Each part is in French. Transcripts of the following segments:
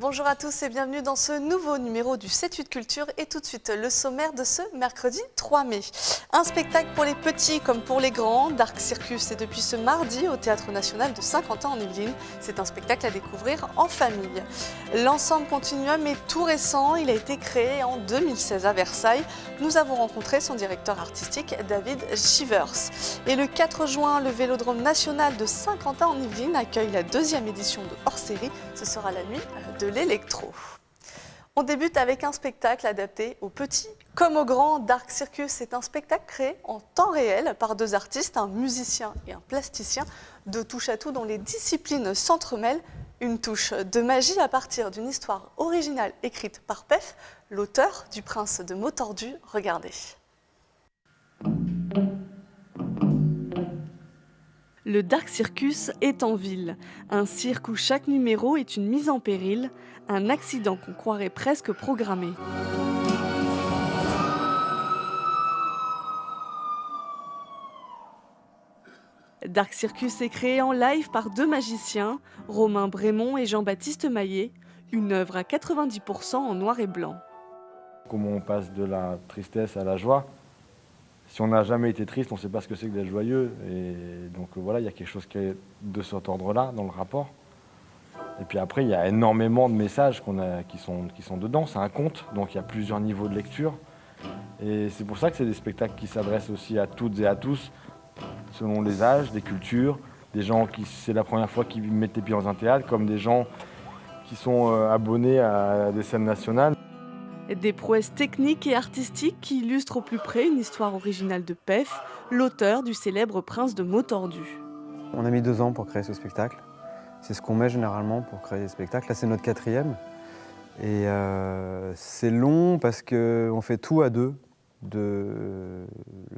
bonjour à tous et bienvenue dans ce nouveau numéro du 7-8 Culture et tout de suite le sommaire de ce mercredi 3 mai. Un spectacle pour les petits comme pour les grands, Dark Circus est depuis ce mardi au Théâtre National de Saint-Quentin en Yvelines. C'est un spectacle à découvrir en famille. L'ensemble Continuum est tout récent, il a été créé en 2016 à Versailles. Nous avons rencontré son directeur artistique David Chivers. Et le 4 juin, le Vélodrome national de Saint-Quentin en Yvelines accueille la deuxième édition de hors-série. Ce sera la nuit de l'électro. On débute avec un spectacle adapté aux petits comme aux grands. Dark Circus est un spectacle créé en temps réel par deux artistes, un musicien et un plasticien, de touche à tout dont les disciplines s'entremêlent. Une touche de magie à partir d'une histoire originale écrite par Pef, l'auteur du Prince de mots tordus. Regardez. Le Dark Circus est en ville, un cirque où chaque numéro est une mise en péril, un accident qu'on croirait presque programmé. Dark Circus est créé en live par deux magiciens, Romain Brémond et Jean-Baptiste Maillet, une œuvre à 90% en noir et blanc. Comment on passe de la tristesse à la joie. Si on n'a jamais été triste, on ne sait pas ce que c'est que d'être joyeux. Et donc voilà, il y a quelque chose qui est de cet ordre-là dans le rapport. Et puis après, il y a énormément de messages qui sont dedans. C'est un conte, donc il y a plusieurs niveaux de lecture. Et c'est pour ça que c'est des spectacles qui s'adressent aussi à toutes et à tous, selon les âges, des cultures, des gens qui c'est la première fois qu'ils mettent les pieds dans un théâtre, comme des gens qui sont abonnés à des scènes nationales. Des prouesses techniques et artistiques qui illustrent au plus près une histoire originale de Pef, l'auteur du célèbre Prince de mots tordus. On a mis 2 ans pour créer ce spectacle. C'est ce qu'on met généralement pour créer des spectacles. Là, c'est notre 4e. Et c'est long parce qu'on fait tout à deux, de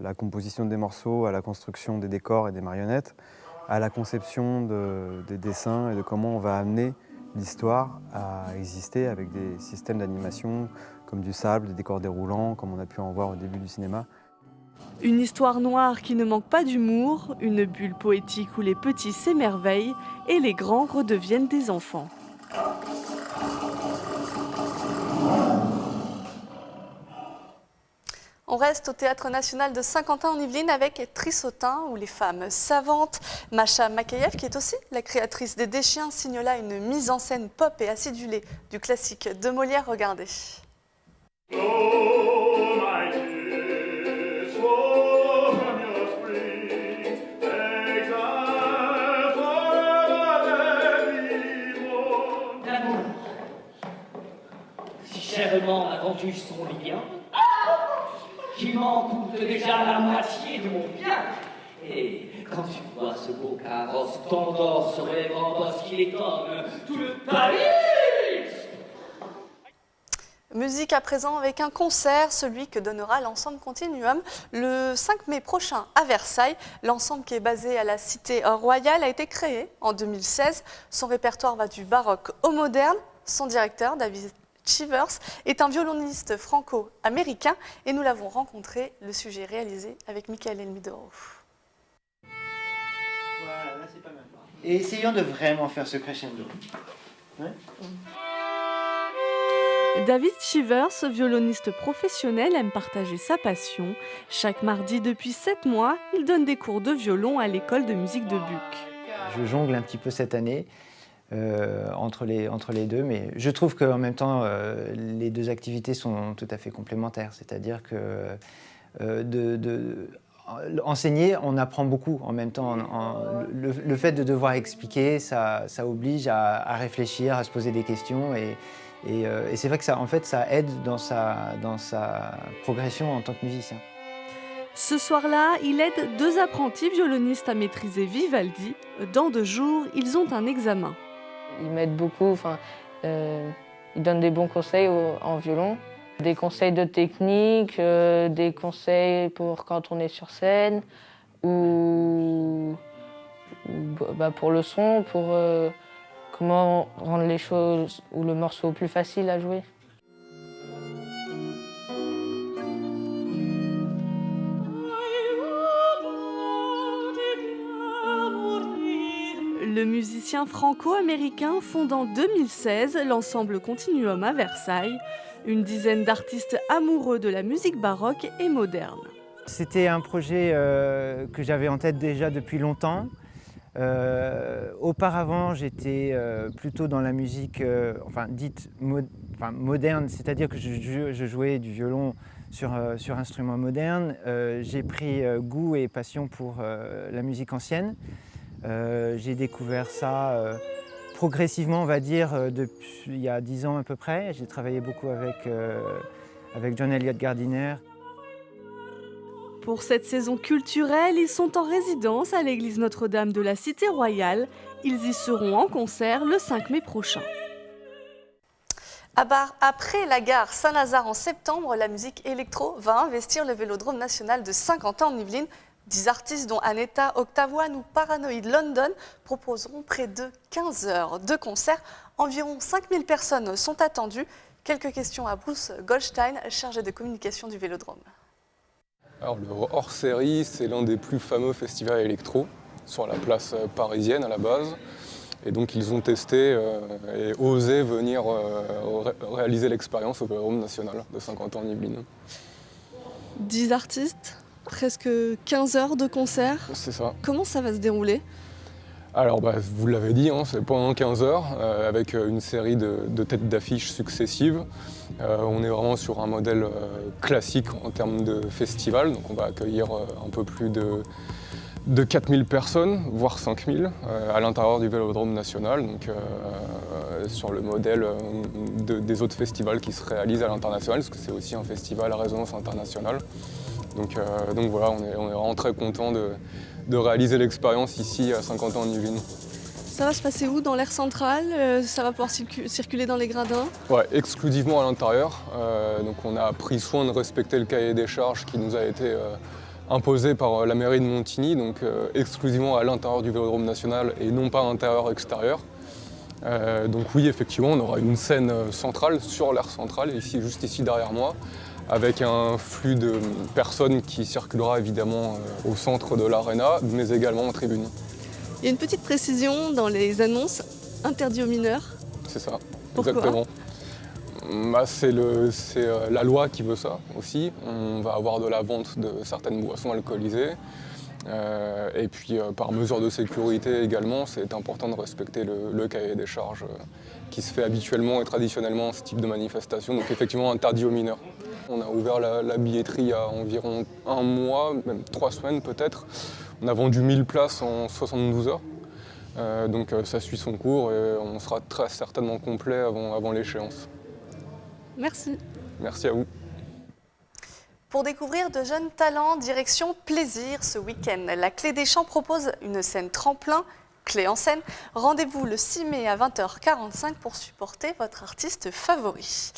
la composition des morceaux à la construction des décors et des marionnettes, à la conception des dessins et de comment on va amener l'histoire à exister avec des systèmes d'animation comme du sable, des décors déroulants, comme on a pu en voir au début du cinéma. Une histoire noire qui ne manque pas d'humour, une bulle poétique où les petits s'émerveillent et les grands redeviennent des enfants. On reste au Théâtre National de Saint-Quentin en Yvelines avec Trissotin, où les femmes savantes. Macha Makayev, qui est aussi la créatrice des Deschiens, signe là une mise en scène pop et acidulée du classique de Molière. Regardez. Si chèrement m'a vendu son lien, qui m'en coûte déjà la moitié de mon bien. Et quand tu vois ce beau carrosse tendor sur les grands bosses qui étonnent tout le Paris. Musique à présent avec un concert, celui que donnera l'ensemble Continuum le 5 mai prochain à Versailles. L'ensemble qui est basé à la Cité Royale a été créé en 2016. Son répertoire va du baroque au moderne. Son directeur, David Chivers, est un violoniste franco-américain et nous l'avons rencontré, le sujet réalisé avec Michael Elmidoro. Voilà, là c'est pas mal. Et essayons de vraiment faire ce crescendo. Ouais. David Chivers, violoniste professionnel, aime partager sa passion. Chaque mardi depuis 7 mois, il donne des cours de violon à l'école de musique de Buc. Je jongle un petit peu cette année entre les deux, mais je trouve qu'en même temps, les deux activités sont tout à fait complémentaires. C'est-à-dire que enseigner, on apprend beaucoup en même temps. Le fait de devoir expliquer, ça oblige à réfléchir, à se poser des questions. Et c'est vrai que ça, en fait, ça aide dans sa progression en tant que musicien. Ce soir-là, il aide 2 apprentis violonistes à maîtriser Vivaldi. Dans 2 jours, ils ont un examen. Ils m'aident beaucoup, ils donnent des bons conseils en violon. Des conseils de technique, des conseils pour quand on est sur scène, ou pour le son, pour comment rendre les choses ou le morceau plus facile à jouer. Le Le musicien franco-américain fonde en 2016 l'ensemble Continuum à Versailles, une dizaine d'artistes amoureux de la musique baroque et moderne. C'était un projet que j'avais en tête déjà depuis longtemps. Auparavant, j'étais plutôt dans la musique dite moderne, c'est-à-dire que je jouais du violon sur instruments modernes. J'ai pris goût et passion pour la musique ancienne. J'ai découvert ça progressivement, on va dire, depuis il y a 10 ans à peu près. J'ai travaillé beaucoup avec John Eliot Gardiner. Pour cette saison culturelle, ils sont en résidence à l'église Notre-Dame de la Cité Royale. Ils y seront en concert le 5 mai prochain. Après la gare Saint-Lazare en septembre, la musique électro va investir le Vélodrome national de Saint-Quentin en Yvelines. 10 artistes dont Aneta, Octavoine ou Paranoid London proposeront près de 15 heures de concert. Environ 5000 personnes sont attendues. Quelques questions à Bruce Goldstein, chargé de communication du Vélodrome. Alors, le hors-série, c'est l'un des plus fameux festivals électro sur la place parisienne à la base. Et donc ils ont testé et osé venir réaliser l'expérience au Vélodrome national de Saint-Quentin en Yvelines. 10 artistes, presque 15 heures de concert. C'est ça. Comment ça va se dérouler ? Alors vous l'avez dit, c'est pendant 15 heures avec une série de têtes d'affiches successives. On est vraiment sur un modèle classique en termes de festival. Donc on va accueillir un peu plus de 4000 personnes, voire 5000 à l'intérieur du Vélodrome national, donc sur le modèle des autres festivals qui se réalisent à l'international, parce que c'est aussi un festival à résonance internationale. Donc voilà, on est vraiment très content de réaliser l'expérience ici à Saint-Quentin en Yvelines. Ça va se passer où ? Dans l'aire centrale ? Ça va pouvoir circuler dans les gradins ? Ouais, exclusivement à l'intérieur. Donc on a pris soin de respecter le cahier des charges qui nous a été imposé par la mairie de Montigny, donc exclusivement à l'intérieur du Vélodrome national et non pas intérieur-extérieur. Donc oui, effectivement, on aura une scène centrale sur l'aire centrale, juste ici derrière moi, avec un flux de personnes qui circulera évidemment au centre de l'aréna, mais également en tribune. Il y a une petite précision dans les annonces, interdit aux mineurs. C'est ça, Pourquoi ? exactement. C'est la loi qui veut ça aussi. On va avoir de la vente de certaines boissons alcoolisées. Et puis par mesure de sécurité également, c'est important de respecter le cahier des charges qui se fait habituellement et traditionnellement dans ce type de manifestation. Donc effectivement interdit aux mineurs. On a ouvert la billetterie il y a environ 1 mois, même 3 semaines peut-être. On a vendu 1000 places en 72 heures. Donc ça suit son cours et on sera très certainement complet avant l'échéance. Merci. Merci à vous. Pour découvrir de jeunes talents, direction plaisir ce week-end. La Clé des Champs propose une scène tremplin, Clé en scène. Rendez-vous le 6 mai à 20h45 pour supporter votre artiste favori.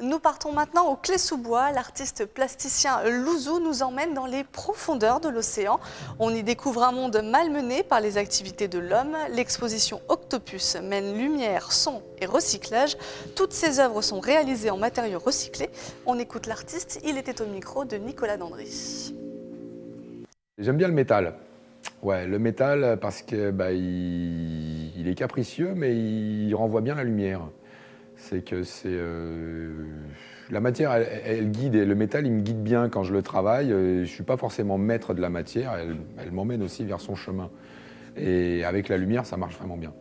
Nous partons maintenant au Clé-sous-Bois. L'artiste plasticien Louzou nous emmène dans les profondeurs de l'océan. On y découvre un monde malmené par les activités de l'homme. L'exposition Octopus mène lumière, son et recyclage. Toutes ces œuvres sont réalisées en matériaux recyclés. On écoute l'artiste, il était au micro de Nicolas Dandry. J'aime bien le métal. Ouais, le métal parce que il est capricieux, mais il renvoie bien la lumière. C'est que la matière, elle guide, et le métal, il me guide bien quand je le travaille. Je ne suis pas forcément maître de la matière, elle m'emmène aussi vers son chemin. Et avec la lumière, ça marche vraiment bien.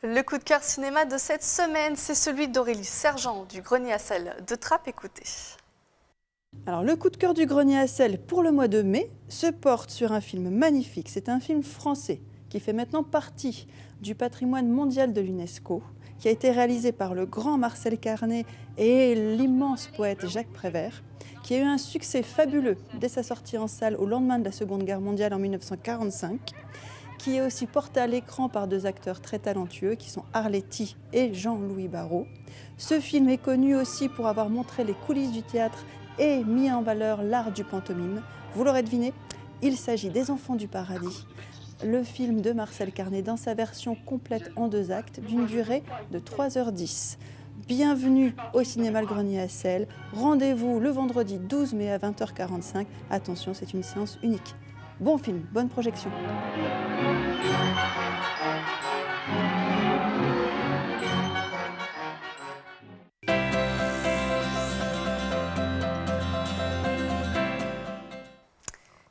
Le coup de cœur cinéma de cette semaine, c'est celui d'Aurélie Sergent du Grenier à sel de Trappes. Écoutez. Alors, le coup de cœur du Grenier à sel pour le mois de mai se porte sur un film magnifique. C'est un film français qui fait maintenant partie du patrimoine mondial de l'UNESCO, qui a été réalisé par le grand Marcel Carné et l'immense poète Jacques Prévert, qui a eu un succès fabuleux dès sa sortie en salle au lendemain de la Seconde Guerre mondiale en 1945, qui est aussi porté à l'écran par 2 acteurs très talentueux qui sont Arletty et Jean-Louis Barrault. Ce film est connu aussi pour avoir montré les coulisses du théâtre et mis en valeur l'art du pantomime. Vous l'aurez deviné, il s'agit des Enfants du Paradis, le film de Marcel Carné dans sa version complète en 2 actes d'une durée de 3h10. Bienvenue au cinéma Le Grenier à Sel. Rendez-vous le vendredi 12 mai à 20h45. Attention, c'est une séance unique. Bon film, bonne projection.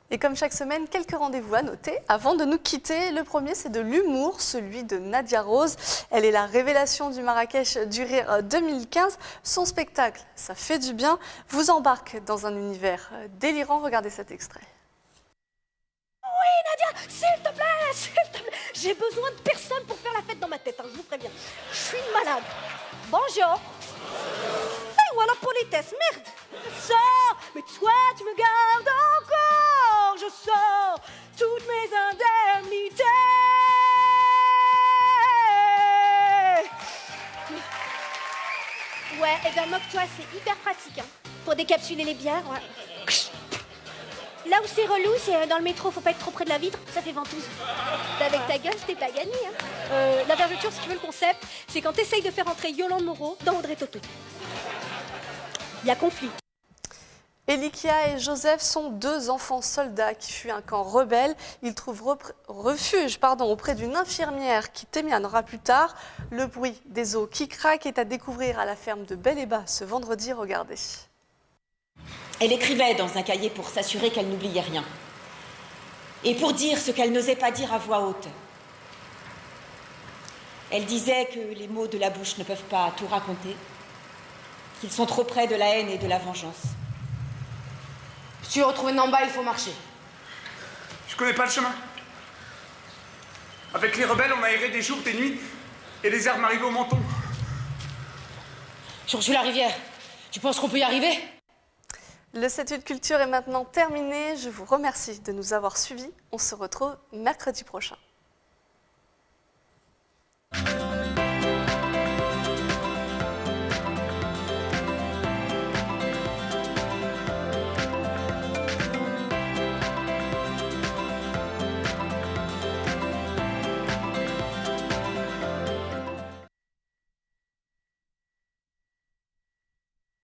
Et comme chaque semaine, quelques rendez-vous à noter avant de nous quitter. Le premier, c'est de l'humour, celui de Nadia Rose. Elle est la révélation du Marrakech du Rire 2015. Son spectacle, Ça fait du bien, vous embarque dans un univers délirant. Regardez cet extrait. Oui, Nadia, s'il te plaît, j'ai besoin de personne pour faire la fête dans ma tête, hein, je vous préviens. Je suis une malade. Bonjour. Et voilà politesse, merde. Sors, mais toi, tu me gardes encore. Je sors toutes mes indemnités. Ouais, et ben moque-toi, c'est hyper pratique, hein, pour décapsuler les bières, ouais. Là où c'est relou, c'est dans le métro, faut pas être trop près de la vitre, ça fait ventouse. Avec ta gueule, c'était pas gagné, hein. La vergeture, si tu veux le concept, c'est quand t'essayes de faire entrer Yolande Moreau dans Audrey Tautou. Il y a conflit. Elikia et Joseph sont deux enfants soldats qui fuient un camp rebelle. Ils trouvent refuge auprès d'une infirmière qui témoignera plus tard. Le bruit des os qui craquent est à découvrir à la ferme de Bel et Bas ce vendredi. Regardez. Elle écrivait dans un cahier pour s'assurer qu'elle n'oubliait rien. Et pour dire ce qu'elle n'osait pas dire à voix haute. Elle disait que les mots de la bouche ne peuvent pas tout raconter, qu'ils sont trop près de la haine et de la vengeance. Si tu veux retrouver Namba, il faut marcher. Je connais pas le chemin. Avec les rebelles, on a erré des jours, des nuits, et les herbes m'arrivaient au menton. Sur la rivière, tu penses qu'on peut y arriver ? Le 7-8 Culture est maintenant terminé. Je vous remercie de nous avoir suivis. On se retrouve mercredi prochain.